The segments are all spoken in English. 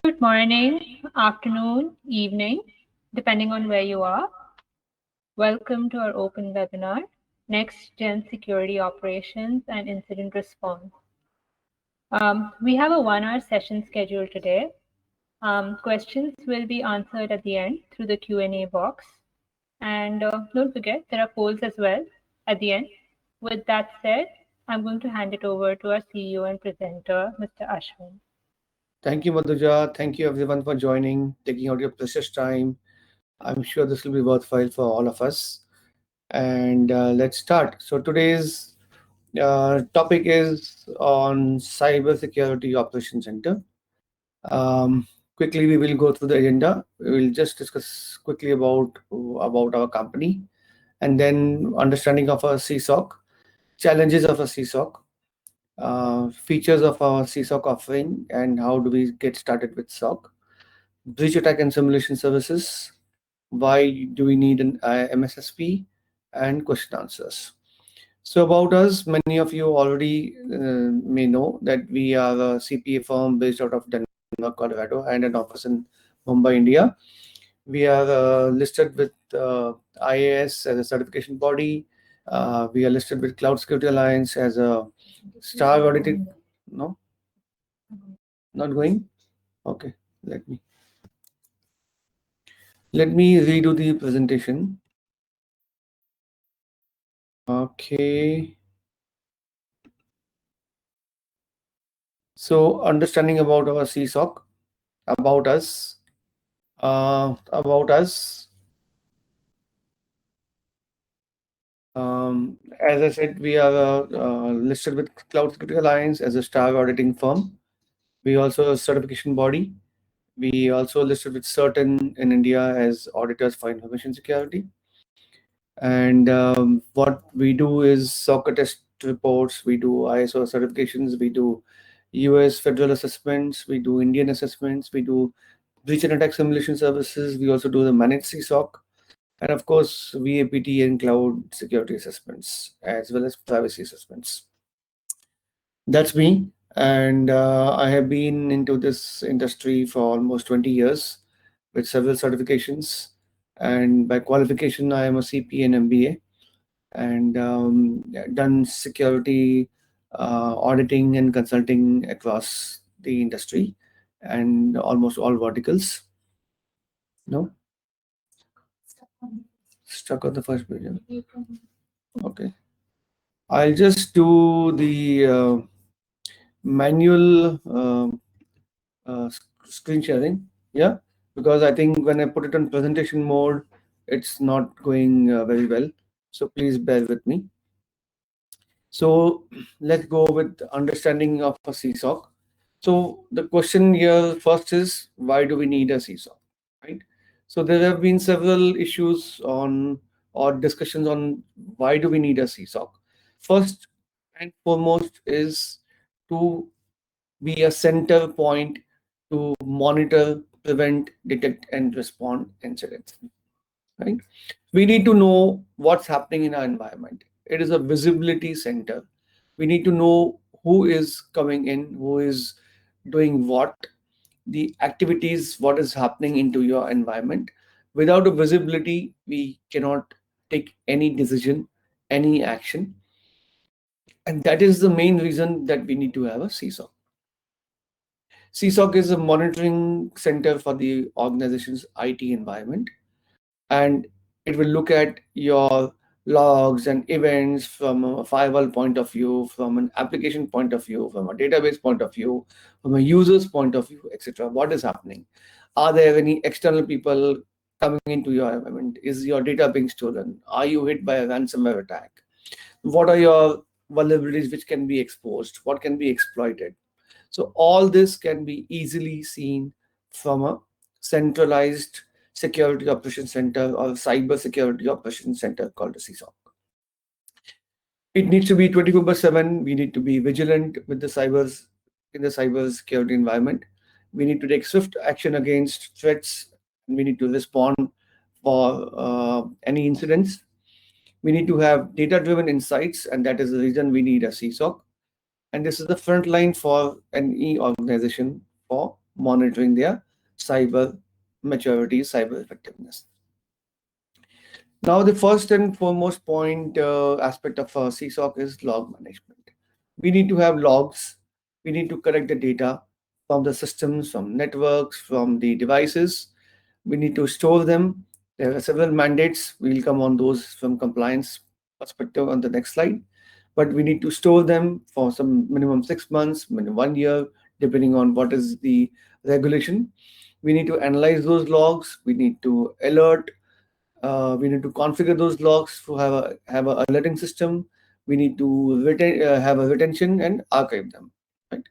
Good morning, afternoon, evening, depending on where you are. Welcome to our open webinar, NextGen Security Operations and Incident Response. We have a 1-hour session scheduled today. Questions will be answered at the end through the Q&A box. And don't forget, there are polls as well at the end. With that said, I'm going to hand it over to our CEO and presenter, Mr. Ashwin. Thank you, Madhuja. Thank you, everyone, for joining, taking out your precious time. I'm sure this will be worthwhile for all of us. And let's start. So today's topic is on Cybersecurity Operations Center. Quickly, we will go through the agenda. We will just discuss quickly about our company, and then understanding of our CSOC, challenges of a CSOC, features of our CSOC offering, and how do we get started with SOC, breach attack and simulation services, why do we need an MSSP, and question answers. So about us, many of you already may know that we are a CPA firm based out of Denver, Colorado, and an office in Mumbai, India. We are listed with IAS as a certification body. We are listed with Cloud Security Alliance as a star audited. No, not going. Okay, let me redo the presentation. Okay. So understanding about our CSOC, about us, about us. As I said, we are listed with Cloud Security Alliance as a star auditing firm. We also a certification body. We also listed with Certain in India as auditors for information security. And what we do is SOC test reports, we do ISO certifications, we do US federal assessments, we do Indian assessments, we do breach and attack simulation services, we also do the managed CSOC, and of course VAPT and cloud security assessments, as well as privacy assessments. That's me, and I have been into this industry for almost 20 years with several certifications, and by qualification I am a CPA and MBA, and done security auditing and consulting across the industry and almost all verticals. No? Stuck on the first page. Okay. I'll just do the manual screen sharing. Yeah, because I think when I put it on presentation mode, it's not going very well. So please bear with me. So let's go with understanding of a CSOC. So the question here first is, why do we need a CSOC, right? So there have been several issues on or discussions on why do we need a CSOC. First and foremost is to be a center point to monitor, prevent, detect, and respond incidents, right? We need to know what's happening in our environment. It is a visibility center. We need to know who is coming in, who is doing what, the activities, what is happening into your environment. Without a visibility, we cannot take any decision, any action. And that is the main reason that we need to have a CSOC. CSOC is a monitoring center for the organization's IT environment, and it will look at your logs and events from a firewall point of view, from an application point of view, from a database point of view, from a user's point of view, etc. What is happening? Are there any external people coming into your environment? Is your data being stolen? Are you hit by a ransomware attack? What are your vulnerabilities which can be exposed? What can be exploited? So all this can be easily seen from a centralized security operations center or cyber security operations center called a CSOC. It needs to be 24/7. We need to be vigilant with the cyber security environment. We need to take swift action against threats. We need to respond for any incidents. We need to have data-driven insights, and that is the reason we need a CSOC. And this is the front line for any organization for monitoring their cyber maturity, cyber effectiveness. Now, the first and foremost point aspect of CSOC is log management. We need to have logs. We need to collect the data from the systems, from networks, from the devices. We need to store them. There are several mandates. We'll come on those from compliance perspective on the next slide. But we need to store them for some minimum 6 months, minimum 1 year, depending on what is the regulation. We need to analyze those logs. We need to alert, we need to configure those logs to have a alerting system. We need to have a retention and archive them. Right.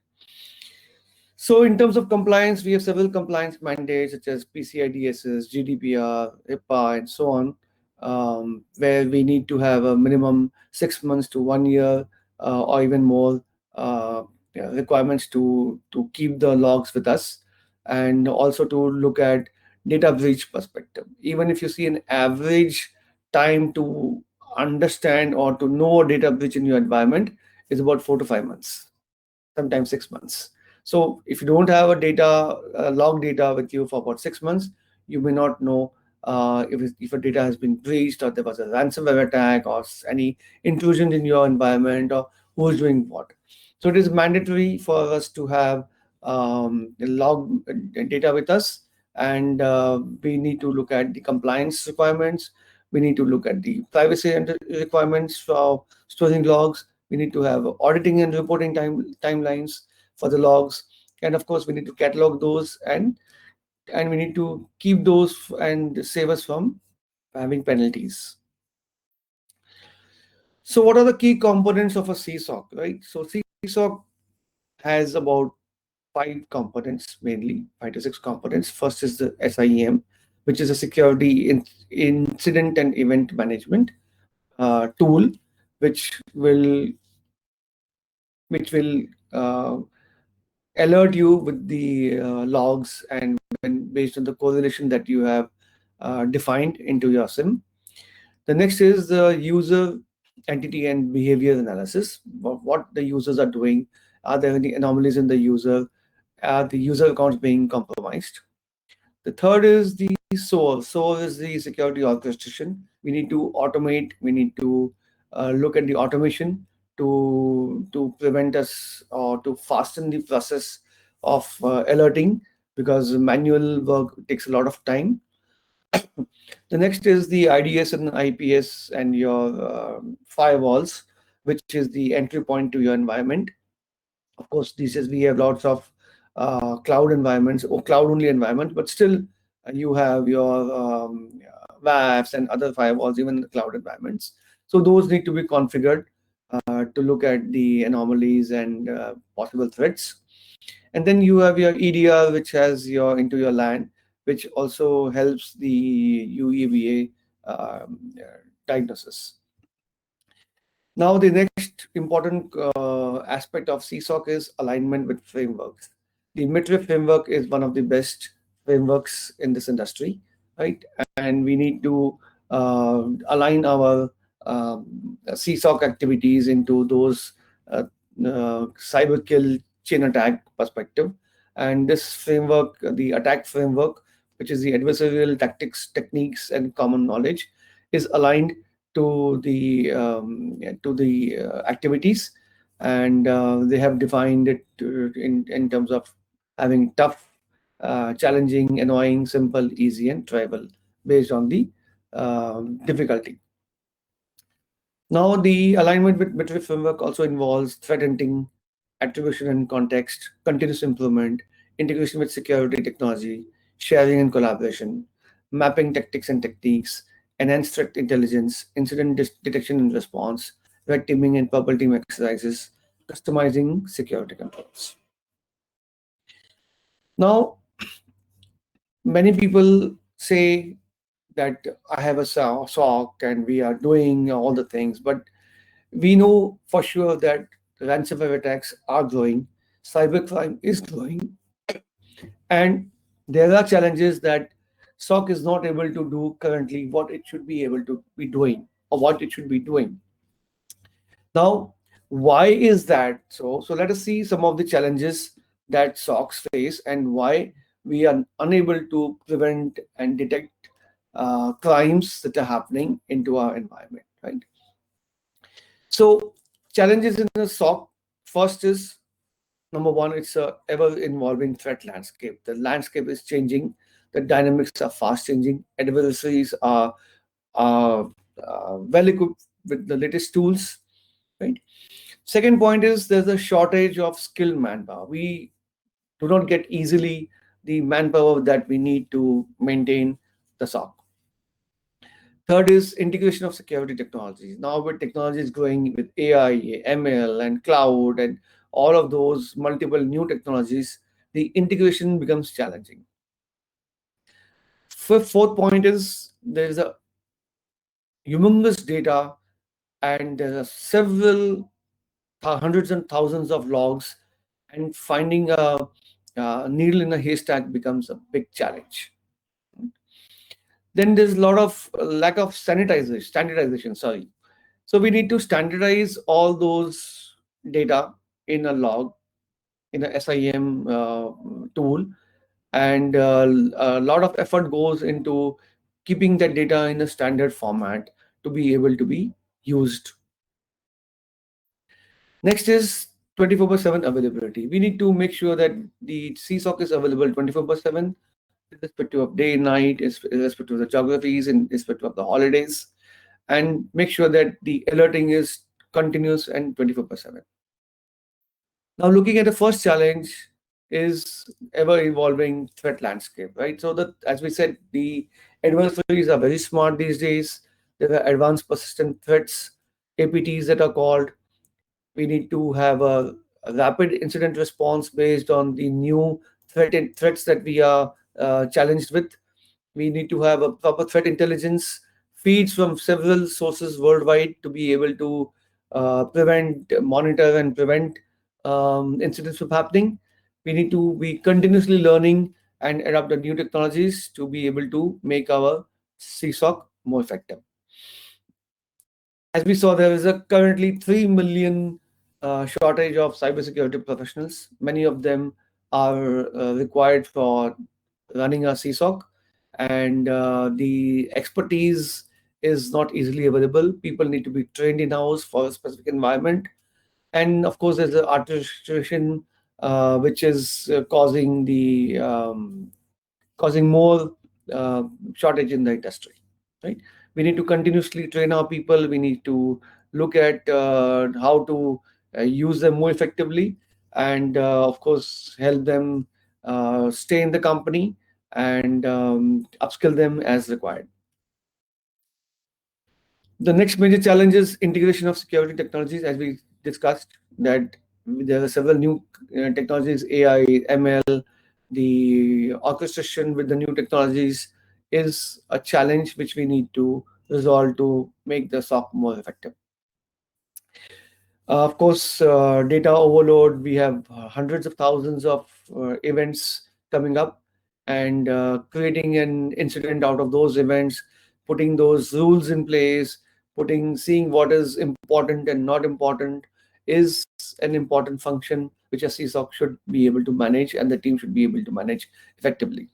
So in terms of compliance, we have several compliance mandates such as PCI DSS, GDPR, HIPAA, and so on, where we need to have a minimum 6 months to 1 year or even more yeah, requirements to keep the logs with us, and also to look at data breach perspective. Even if you see an average time to understand or to know a data breach in your environment is about 4 to 5 months, sometimes 6 months. So if you don't have a log data with you for about 6 months, you may not know if a data has been breached, or there was a ransomware attack, or any intrusion in your environment, or who is doing what. So it is mandatory for us to have the log data with us, and we need to look at the compliance requirements. We need to look at the privacy and requirements for storing logs. We need to have auditing and reporting timelines for the logs, and of course we need to catalog those, and we need to keep those and save us from having penalties. So what are the key components of a CSOC, right? So CSOC has about 5 components, mainly 5 to 6 components. First is the SIEM, which is a security incident and event management tool, which will which will uh, alert you with the logs, and when based on the correlation that you have defined into your SIM. The next is the user entity and behavior analysis. What the users are doing. Are there any anomalies in the user? Are the user accounts being compromised? The third is the SOAR. SOAR is the security orchestration. We need to automate. We need to look at the automation to prevent us or to fasten the process of alerting, because manual work takes a lot of time. The next is the IDS and IPS and your firewalls, which is the entry point to your environment. Of course, these days we have lots of cloud environments or cloud only environments, but still you have your WAFs and other firewalls, even in the cloud environments. So those need to be configured to look at the anomalies and possible threats. And then you have your EDR, which has your into your LAN, which also helps the UEBA diagnosis. Now, the next important aspect of CSOC is alignment with frameworks. The MITRE framework is one of the best frameworks in this industry, right? And we need to align our CSOC activities into those cyber kill chain attack perspective. And this framework, the attack framework, which is the adversarial tactics, techniques, and common knowledge, is aligned to the activities, and they have defined it in terms of having tough, challenging, annoying, simple, easy, and tribal based on the difficulty. Now, the alignment with Metric framework also involves threat hunting, attribution and context, continuous improvement, integration with security technology, sharing and collaboration, mapping tactics and techniques, enhanced threat intelligence, incident detection and response, red teaming and purple team exercises, customizing security controls. Now, many people say that I have a SOC and we are doing all the things, but we know for sure that ransomware attacks are growing, cybercrime is growing, and there are challenges that SOC is not able to do currently what it should be able to be doing, or what it should be doing. Now, why is that so? So let us see some of the challenges that SOCs face and why we are unable to prevent and detect crimes that are happening into our environment, right? So challenges in the SOC, first is number one, it's a ever evolving threat landscape. The landscape is changing, the dynamics are fast changing, adversaries are well equipped with the latest tools, right? Second point is there's a shortage of skilled manpower. We do not get easily the manpower that we need to maintain the SOC. Third is integration of security technologies. Now, with technologies growing with AI, ML, and cloud, and all of those multiple new technologies, the integration becomes challenging. Fourth point is there is a humongous data, and there are several hundreds and thousands of logs, and finding a needle in a haystack becomes a big challenge. Then there's a lot of lack of standardization. Sorry. So we need to standardize all those data in a log, in a SIM tool, and a lot of effort goes into keeping that data in a standard format to be able to be used. Next is 24/7 availability. We need to make sure that the CSOC is available 24/7, irrespective of day, night, irrespective of the geographies, and irrespective of the holidays, and make sure that the alerting is continuous and 24/7. Now, looking at the first challenge is ever evolving threat landscape, right? So that, as we said, the adversaries are very smart these days. There are advanced persistent threats, APTs that are called. We need to have a rapid incident response based on the new threats that we are challenged with. We need to have a proper threat intelligence feeds from several sources worldwide to be able to prevent, monitor, and prevent incidents from happening. We need to be continuously learning and adopt the new technologies to be able to make our CSOC more effective. As we saw, there is a currently 3 million shortage of cybersecurity professionals. Many of them are required for running a CSOC, and the expertise is not easily available. People need to be trained in house for a specific environment. And of course, there's the arbitration, which is causing more uh, shortage in the industry, right? We need to continuously train our people. We need to look at how to use them more effectively, and of course help them stay in the company and upskill them as required. The next major challenge is integration of security technologies, as we discussed, that there are several new technologies, AI, ML, the orchestration with the new technologies is a challenge which we need to resolve to make the SOC more effective. Of course, data overload, we have hundreds of thousands of events coming up, and creating an incident out of those events, putting those rules in place, seeing what is important and not important is an important function which a CSOC should be able to manage and the team should be able to manage effectively.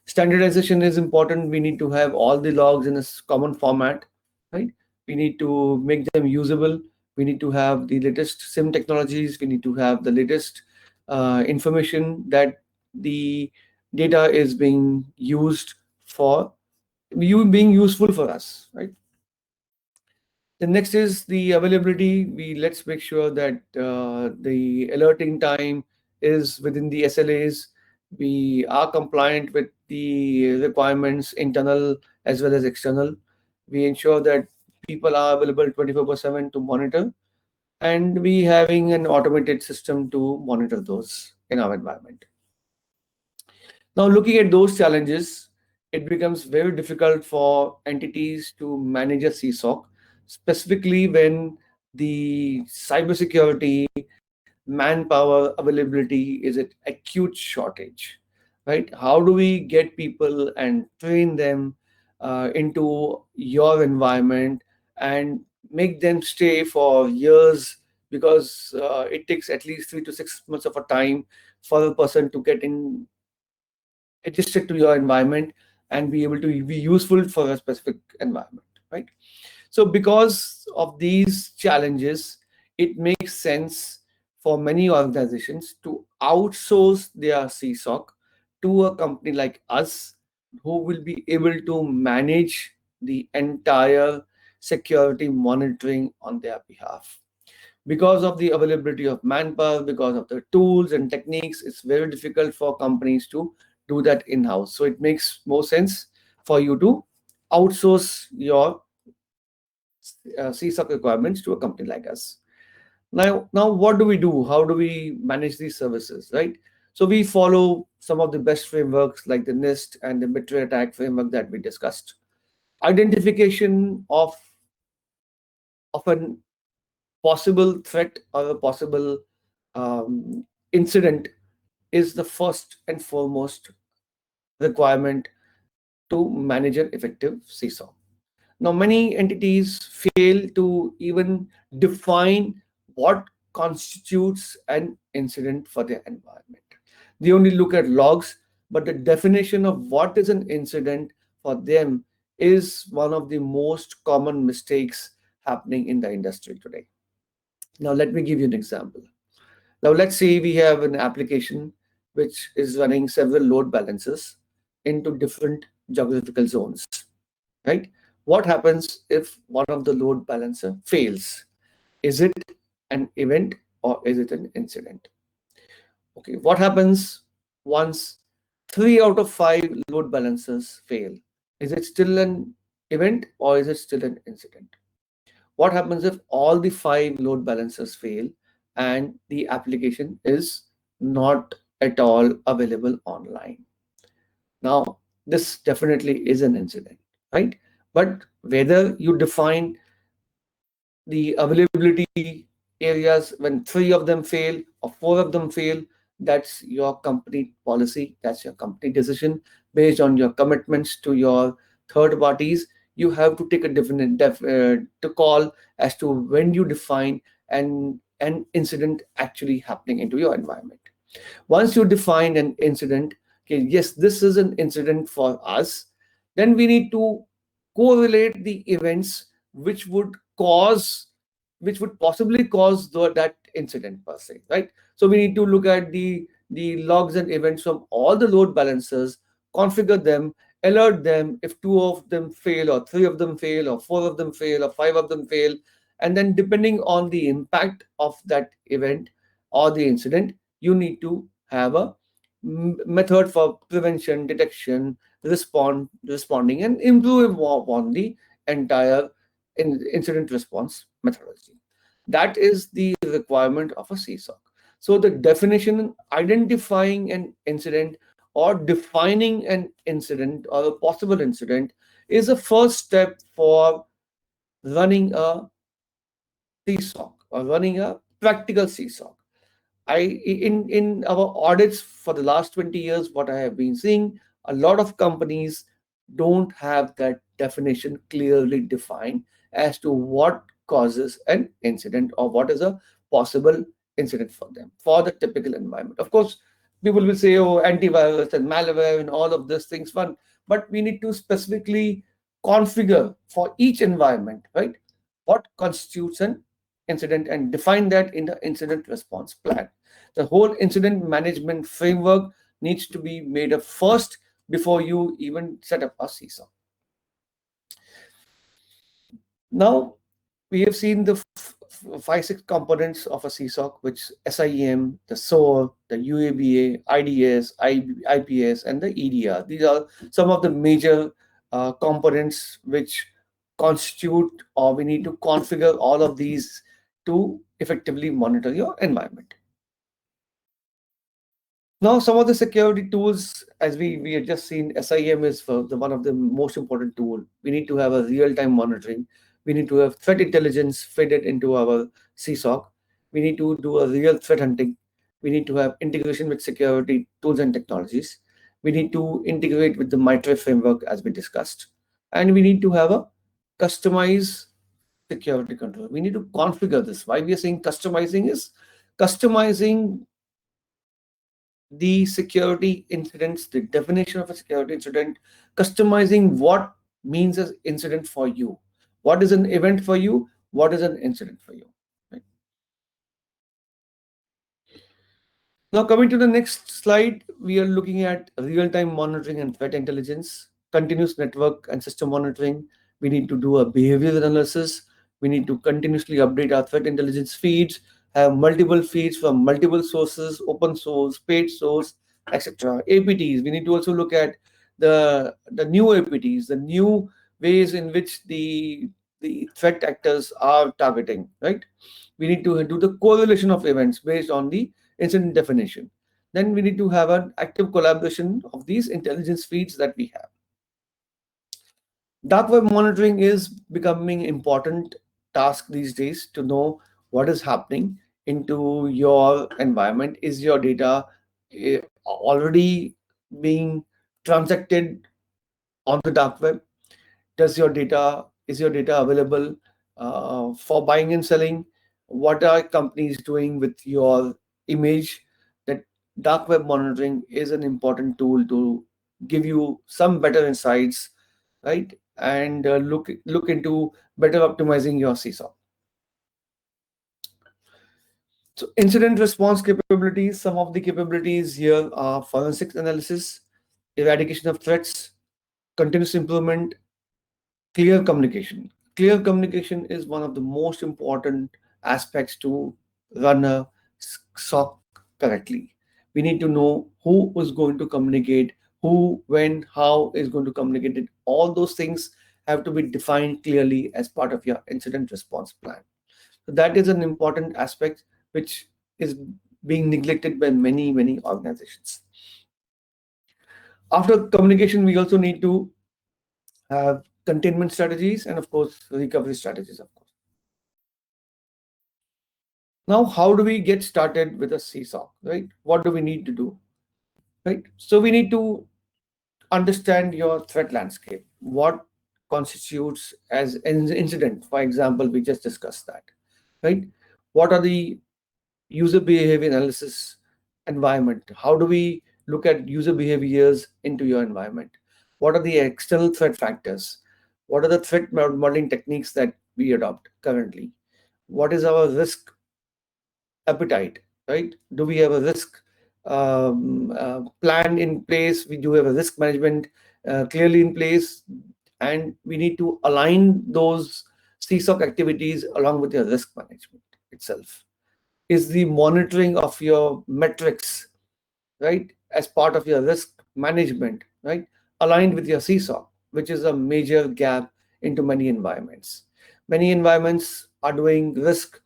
Standardization is important. We need to have all the logs in a common format, right? We need to make them usable. We need to have the latest SIM technologies. We need to have the latest information that the data is being used for, you being useful for us, right? The next is the availability. Let's make sure that the alerting time is within the SLAs. We are compliant with the requirements, internal as well as external. We ensure that people are available 24/7 to monitor, and we having an automated system to monitor those in our environment. Now, looking at those challenges, it becomes very difficult for entities to manage a CSOC, specifically when the cybersecurity manpower availability is at acute shortage, right? How do we get people and train them into your environment and make them stay for years because it takes at least 3 to 6 months of a time for a person to get in adjusted to your environment and be able to be useful for a specific environment, right? So because of these challenges, it makes sense for many organizations to outsource their CSOC to a company like us, who will be able to manage the entire security monitoring on their behalf. Because of the availability of manpower, because of the tools and techniques, it's very difficult for companies to do that in-house. So it makes more sense for you to outsource your CSOC requirements to a company like us. Now, what do we do? How do we manage these services, right? So we follow some of the best frameworks like the NIST and the Betray attack framework that we discussed. Identification of a possible threat or a possible incident is the first and foremost requirement to manage an effective CISO. Now, many entities fail to even define what constitutes an incident for their environment. They only look at logs, but the definition of what is an incident for them is one of the most common mistakes happening in the industry today. Now, let me give you an example. Now, let's say we have an application which is running several load balancers into different geographical zones, right? What happens if one of the load balancer fails? Is it an event or is it an incident? Okay, what happens once 3 out of 5 load balancers fail? Is it still an event or is it still an incident? What happens if all the 5 load balancers fail and the application is not at all available online? Now, this definitely is an incident, right? But whether you define the availability areas when 3 of them fail or 4 of them fail, that's your company policy, that's your company decision based on your commitments to your third parties. You have to take a different to call as to when you define an incident actually happening into your environment. Once you define an incident, okay, yes, this is an incident for us, then we need to correlate the events which would cause, which would possibly cause that incident per se, right? So we need to look at the logs and events from all the load balancers, configure them, alert them if 2 of them fail or 3 of them fail or 4 of them fail or 5 of them fail, and then depending on the impact of that event or the incident, you need to have a method for prevention, detection, responding, and improve upon the entire incident response methodology. That is the requirement of a CSOC. So the definition, identifying an incident or defining an incident or a possible incident, is a first step for running a CSOC or running a practical CSOC. In our audits for the last 20 years, what I have been seeing, a lot of companies don't have that definition clearly defined as to what causes an incident or what is a possible incident for them for the typical environment. Of course, people will say, oh, antivirus and malware and all of these things fun, but we need to specifically configure for each environment, right? What constitutes an incident and define that in the incident response plan. The whole incident management framework needs to be made up first before you even set up a CISO. Now, we have seen the 5, 6 components of a CSOC, which SIEM, the SOAR, the UABA, IDS, IPS, and the EDR. These are some of the major components which constitute, or we need to configure all of these to effectively monitor your environment. Now, some of the security tools, as we had just seen, SIM is for one of the most important tool. We need to have a real-time monitoring. We need to have threat intelligence fitted into our CSOC. We need to do a real threat hunting. We need to have integration with security tools and technologies. We need to integrate with the MITRE framework as we discussed. And we need to have a customized security control. We need to configure this. Why we are saying customizing is customizing the security incidents, the definition of a security incident, customizing what means an incident for you. What is an event for you? What is an incident for you? Right? Now, coming to the next slide, we are looking at real-time monitoring and threat intelligence, continuous network and system monitoring. We need to do a behavioral analysis. We need to continuously update our threat intelligence feeds, have multiple feeds from multiple sources, open source, paid source, etc. APTs. We need to also look at the new APTs, the new ways in which the threat actors are targeting. Right. We need to do the correlation of events based on the incident definition. Then we need to have an active collaboration of these intelligence feeds that we have. Dark web monitoring is becoming important task these days to know what is happening into your environment. Is your data already being transacted on the dark web? Does your data is your data available for buying and selling? What are companies doing with your image? That dark web monitoring is an important tool to give you some better insights, right? And look into better optimizing your CISO. So incident response capabilities, some of the capabilities here are forensic analysis, eradication of threats, continuous improvement, clear communication. Clear communication is one of the most important aspects to run a SOC correctly. We need to know who is going to communicate, who, when, how is going to communicate it. All those things have to be defined clearly as part of your incident response plan. So that is an important aspect which is being neglected by many organizations. After communication, we also need to have containment strategies and of course recovery strategies, of course. Now, how do we get started with a CSOC, right? What do we need to do, right? So we need to understand your threat landscape. What constitutes as an incident? For example, we just discussed that, right? What are the user behavior analysis environment? How do we look at user behaviors into your environment? What are the external threat factors? What are the threat modeling techniques that we adopt currently? What is our risk appetite, right? Do we have a risk plan in place? We do have a risk management clearly in place, and we need to align those CSOC activities along with your risk management itself. Is the monitoring of your metrics, right, as part of your risk management, right, aligned with your CSOC, which is a major gap into many environments. Many environments are doing risk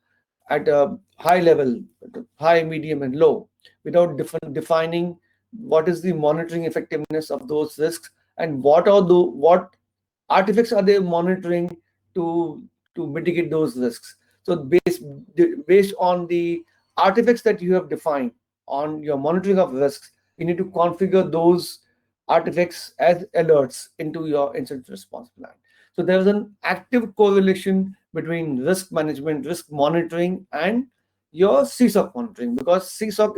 at a high level, high, medium, and low, without defining what is the monitoring effectiveness of those risks and what artifacts are they monitoring to mitigate those risks. So based on the artifacts that you have defined on your monitoring of risks, you need to configure those artifacts as alerts into your incident response plan. So there is an active correlation between risk management, risk monitoring, and your CSOC monitoring, because CSOC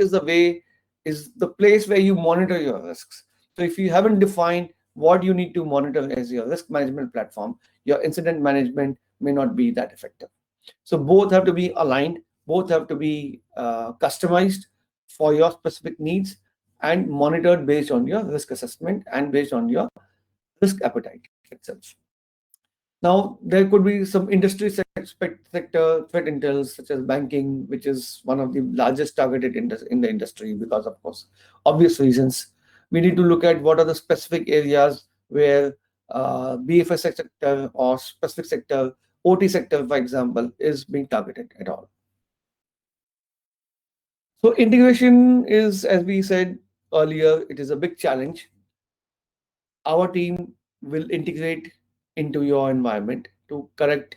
is the place where you monitor your risks. So if you haven't defined what you need to monitor as your risk management platform, your incident management may not be that effective. So both have to be aligned, both have to be customized for your specific needs and monitored based on your risk assessment and based on your risk appetite itself. Now, there could be some industry sector threat intel, such as banking, which is one of the largest targeted in the industry because, of course, obvious reasons. We need to look at what are the specific areas where BFS sector or specific sector, OT sector, for example, is being targeted at all. So integration is, as we said earlier, it is a big challenge. Our team will integrate into your environment to correct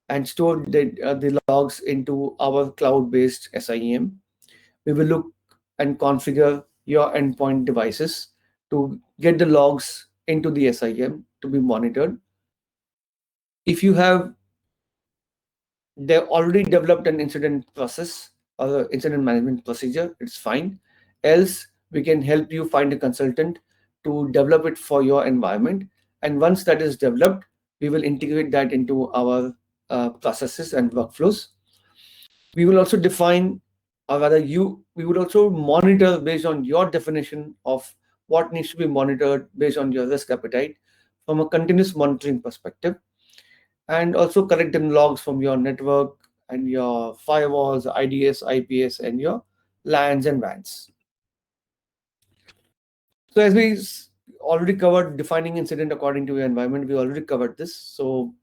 and store the logs into our cloud-based SIEM. We will look and configure your endpoint devices to get the logs into the SIEM to be monitored. If you have they already developed an incident process or incident management procedure, it's fine. Else, we can help you find a consultant to develop it for your environment. And once that is developed, we will integrate that into our processes and workflows. We will also define, or rather, we would also monitor based on your definition of what needs to be monitored based on your risk appetite from a continuous monitoring perspective, and also collecting logs from your network and your firewalls, IDS, IPS, and your LANs and WANs. So as we already covered defining incident according to your environment, we already covered this. So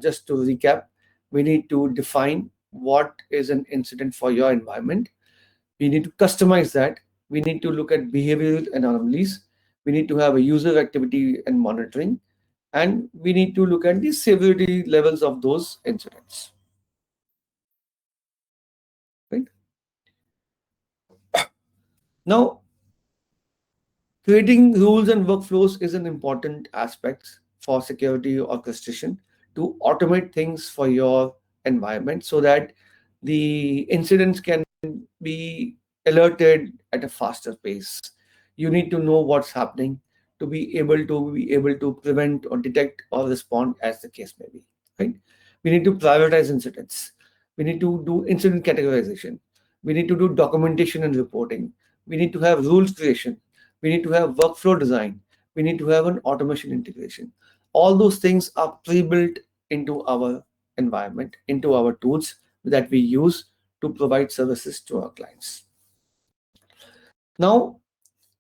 just to recap, we need to define what is an incident for your environment. We need to customize that. We need to look at behavioral anomalies. We need to have a user activity and monitoring, and we need to look at the severity levels of those incidents. Right now, creating rules and workflows is an important aspect for security orchestration to automate things for your environment so that the incidents can be alerted at a faster pace. You need to know what's happening to be able to prevent or detect or respond as the case may be. Right? We need to prioritize incidents. We need to do incident categorization. We need to do documentation and reporting. We need to have rules creation. We need to have workflow design. We need to have an automation integration. All those things are pre-built into our environment, into our tools that we use to provide services to our clients. Now,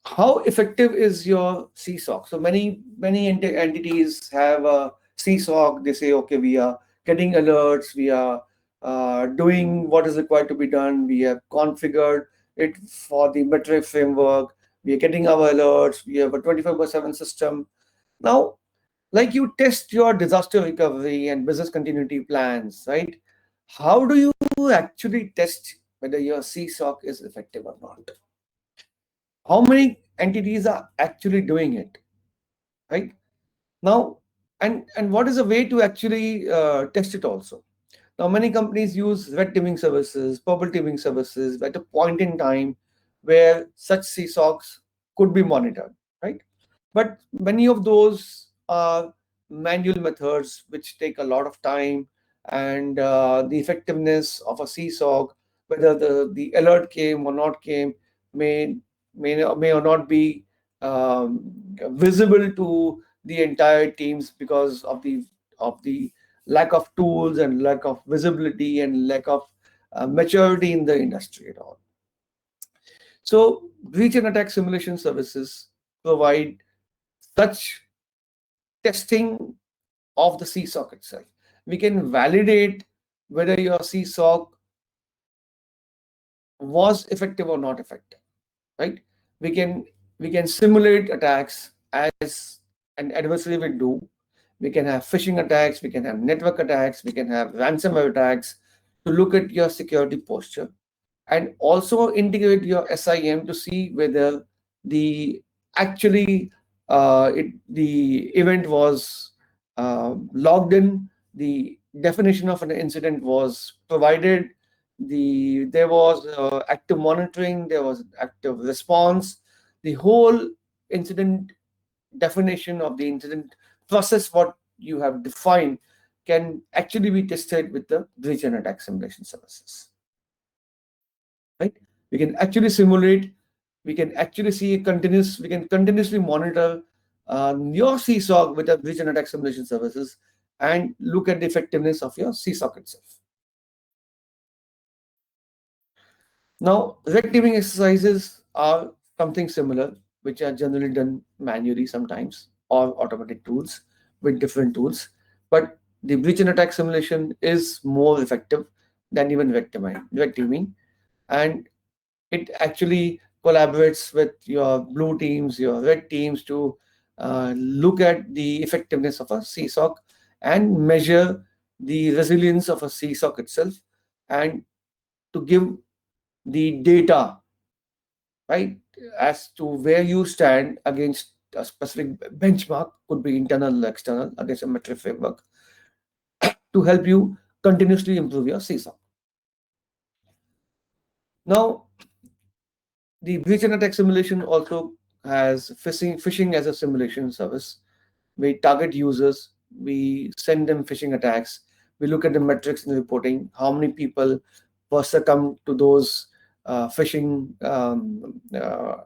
how effective is your CSOC? So many entities have a CSOC. They say, okay, we are getting alerts, we are doing what is required to be done, we have configured it for the metric framework, we are getting our alerts, we have a 24/7 system. Now, like you test your disaster recovery and business continuity plans, right? How do you actually test whether your CSOC is effective or not? How many entities are actually doing it, right now? And what is a way to actually test it also? Now many companies use red teaming services, purple teaming services at a point in time where such CSOCs could be monitored, right? But many of those are manual methods which take a lot of time, and the effectiveness of a CSOC, whether the alert came or not came, may may or not be visible to the entire teams because of the lack of tools and lack of visibility and lack of maturity in the industry at all. So breach and attack simulation services provide such testing of the CSOC itself. We can validate whether your CSOC was effective or not effective, right? We can we can simulate attacks as an adversary will do. We can have phishing attacks, we can have network attacks, we can have ransomware attacks to look at your security posture, and also integrate your SIM to see whether the actually the event was logged in, the definition of an incident was provided, there was active monitoring, there was active response, the whole incident definition of the incident process, what you have defined, can actually be tested with the breach and attack simulation services. Right? We can actually simulate, we can actually see we can continuously monitor your CSOC with a breach and attack simulation services and look at the effectiveness of your CSOC itself. Now, red teaming exercises are something similar, which are generally done manually sometimes or automatic tools with different tools. But the breach and attack simulation is more effective than even red teaming, and it actually collaborates with your blue teams, your red teams to look at the effectiveness of a CSOC and measure the resilience of a CSOC itself, and to give the data, right, as to where you stand against a specific benchmark, could be internal or external, against a metric framework, to help you continuously improve your CSOC. Now, the breach and attack simulation also has phishing as a simulation service. We target users, we send them phishing attacks, we look at the metrics in the reporting, how many people were succumbed to those phishing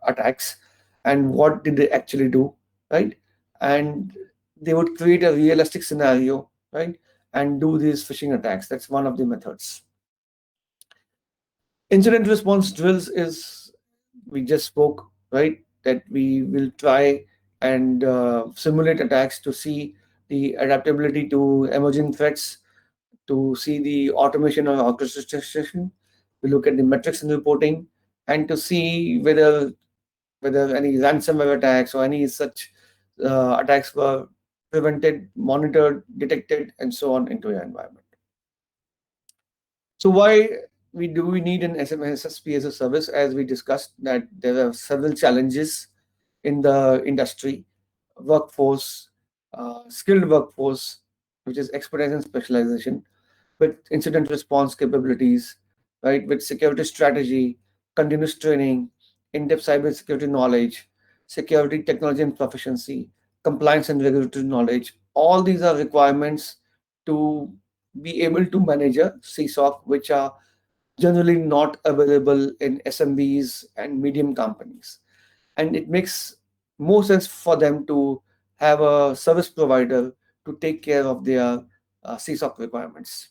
attacks, and what did they actually do, right? And they would create a realistic scenario, right? And do these phishing attacks. That's one of the methods. Incident response drills is, we just spoke, right? That we will try and simulate attacks to see the adaptability to emerging threats, to see the automation or orchestration. We look at the metrics and reporting, and to see whether any ransomware attacks or any such attacks were prevented, monitored, detected, and so on into your environment. So why we need an SMSSP as a service? As we discussed, that there are several challenges in the industry, workforce, skilled workforce, which is expertise and specialization, with incident response capabilities, right, with security strategy, continuous training, in-depth cybersecurity knowledge, security technology and proficiency, compliance and regulatory knowledge. All these are requirements to be able to manage a CSOC, which are generally not available in SMBs and medium companies. And it makes more sense for them to have a service provider to take care of their CSOC requirements.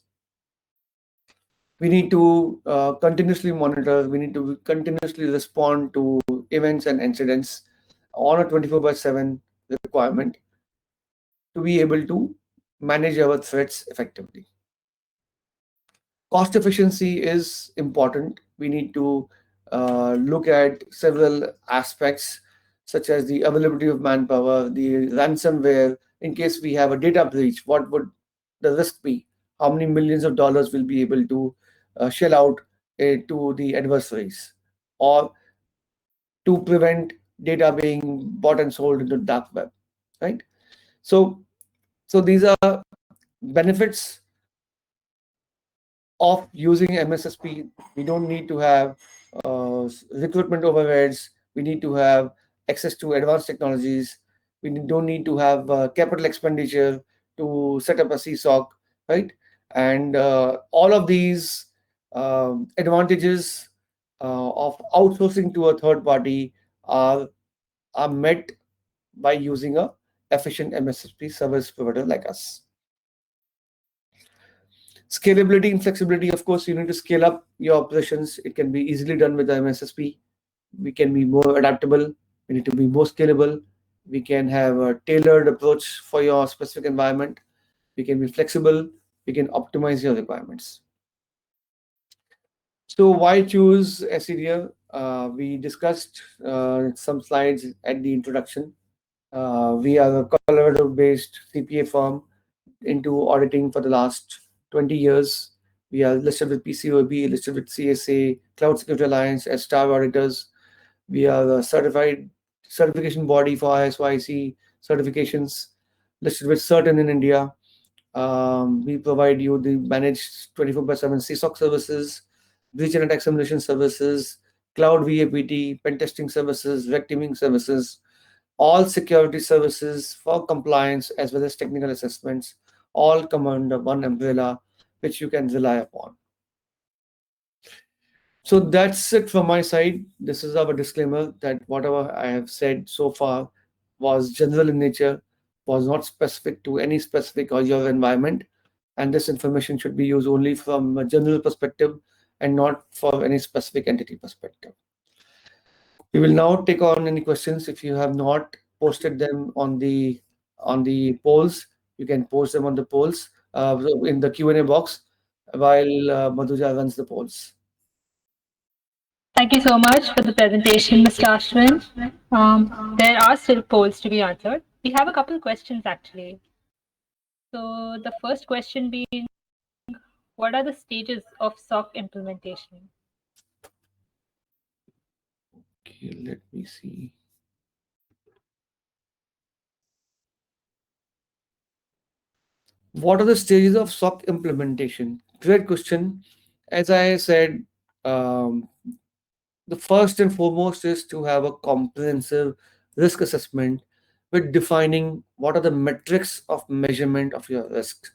We need to continuously monitor, we need to continuously respond to events and incidents on a 24 by 7 requirement to be able to manage our threats effectively. Cost efficiency is important. We need to look at several aspects, such as the availability of manpower, the ransomware. In case we have a data breach, what would the risk be? How many millions of dollars will be able to shell out to the adversaries, or to prevent data being bought and sold into the dark web, right? So, so these are benefits of using MSSP. We don't need to have recruitment overheads. We need to have access to advanced technologies. Don't need to have capital expenditure to set up a CSOC, right? And all of these advantages of outsourcing to a third party are met by using a efficient MSSP service provider like us. Scalability and flexibility, of course, you need to scale up your operations. It can be easily done with the MSSP. We can be more adaptable. We need to be more scalable. We can have a tailored approach for your specific environment. We can be flexible. We can optimize your requirements. So why choose SCDL? We discussed some slides at the introduction. We are a Colorado-based CPA firm into auditing for the last 20 years. We are listed with PCOB, listed with CSA, Cloud Security Alliance as star auditors. We are a certified certification body for ISO/IC certifications, listed with Certain in India. We provide you the managed 24 by 7 CSOC services, breach and attack simulation services, cloud VAPT, pen testing services, red teaming services, all security services for compliance as well as technical assessments, all come under one umbrella, which you can rely upon. So that's it from my side. This is our disclaimer that whatever I have said so far was general in nature, was not specific to any specific or your environment, and this information should be used only from a general perspective and not for any specific entity perspective. We will now take on any questions. If you have not posted them on the polls, you can post them on the polls in the Q&A box while Madhuja runs the polls. Thank you so much for the presentation, Mr. Ashwin. There are still polls to be answered. We have a couple of questions actually. So the first question being, what are the stages of SOC implementation? Okay, let me see. What are the stages of SOC implementation? Great question. As I said, um, the first and foremost is to have a comprehensive risk assessment with defining what are the metrics of measurement of your risk.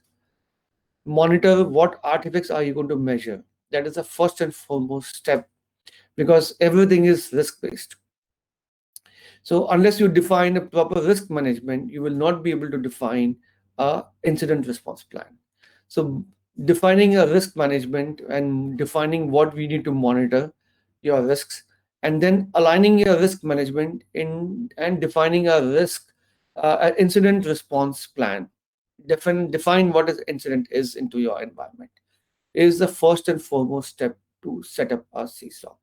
Monitor what artifacts are you going to measure. That is the first and foremost step because everything is risk based. So unless you define a proper risk management, you will not be able to define a incident response plan. So defining a risk management and defining what we need to monitor your risks, and then aligning your risk management in and defining a risk an incident response plan. Define what is incident is into your environment is the first and foremost step to set up a CSOC.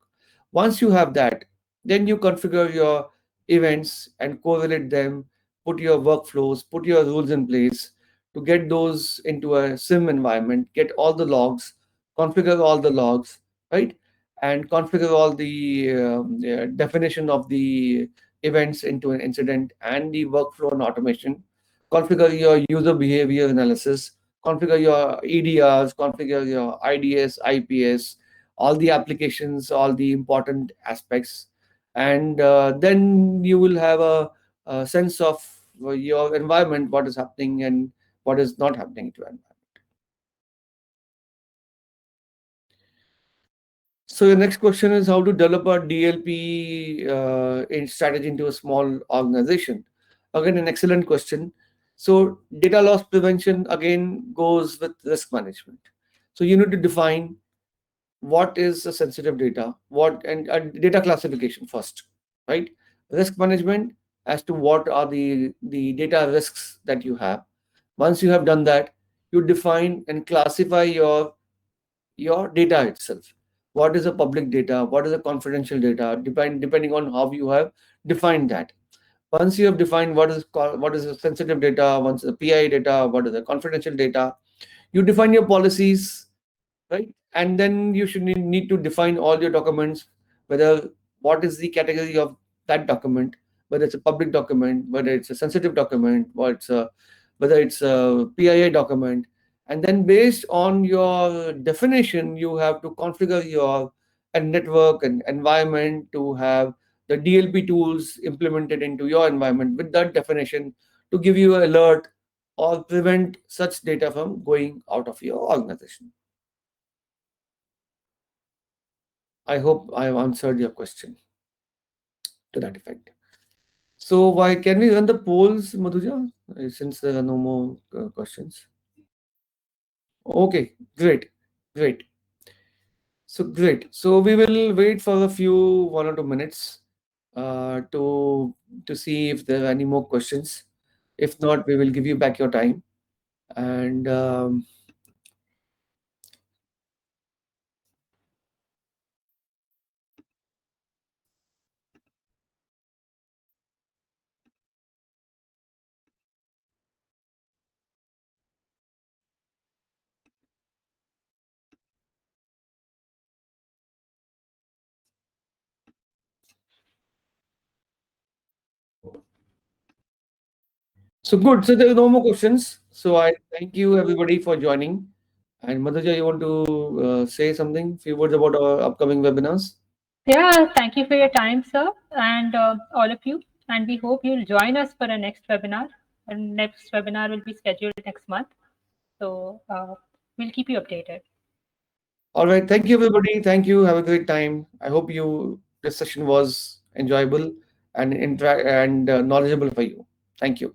Once you have that, then you configure your events and correlate them, put your workflows, put your rules in place to get those into a SIM environment, get all the logs, configure all the logs, right? And configure all the definition of the events into an incident and the workflow and automation. Configure your user behavior analysis, configure your EDRs, configure your IDS, IPS, all the applications, all the important aspects, and then you will have a sense of your environment, what is happening and what is not happening to your environment. So your next question is how to develop a DLP in strategy into a small organization. Again, an excellent question. So data loss prevention again goes with risk management. So you need to define what is the sensitive data, what and data classification first, right? Risk management as to what are the data risks that you have. Once you have done that, you define and classify your data itself. What is the public data? What is the confidential data? Depending on how you have defined that. Once you have defined what is the sensitive data, once the PI data, what is the confidential data, you define your policies, right? And then you should need to define all your documents, whether what is the category of that document, whether it's a public document, whether it's a sensitive document, whether it's a PII document. And then based on your definition, you have to configure your and network and environment to have the DLP tools implemented into your environment with that definition to give you an alert or prevent such data from going out of your organization. I hope I have answered your question to that effect. So why can we run the polls, Madhuja, since there are no more questions? Okay, great, great. So great. So we will wait for a few 1 or 2 minutes to see if there are any more questions. If not, we will give you back your time. And so good. So there are no more questions. So I thank you everybody for joining. And Madhuja, you want to say something, few words about our upcoming webinars? Yeah, thank you for your time, sir, and all of you. And we hope you'll join us for our next webinar. Our next webinar will be scheduled next month. So we'll keep you updated. All right. Thank you, everybody. Thank you. Have a great time. I hope you this session was enjoyable and knowledgeable for you. Thank you.